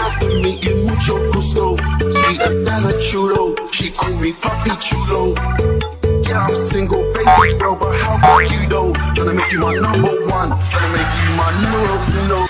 Nice to meet you, mucho gusto. Sweeter than a churro. She call me Papi Chulo. Yeah, I'm single, baby girl, but how about you though? Tryna make you my number one. Tryna make you my numero uno.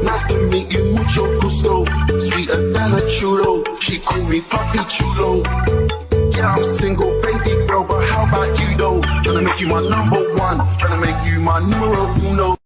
Nice to meet you, mucho gusto. Sweeter than a churro. She call me Papi Chulo. Yeah, I'm single, baby girl, but how about you though? Tryna make you my number one. Tryna make you my numero uno.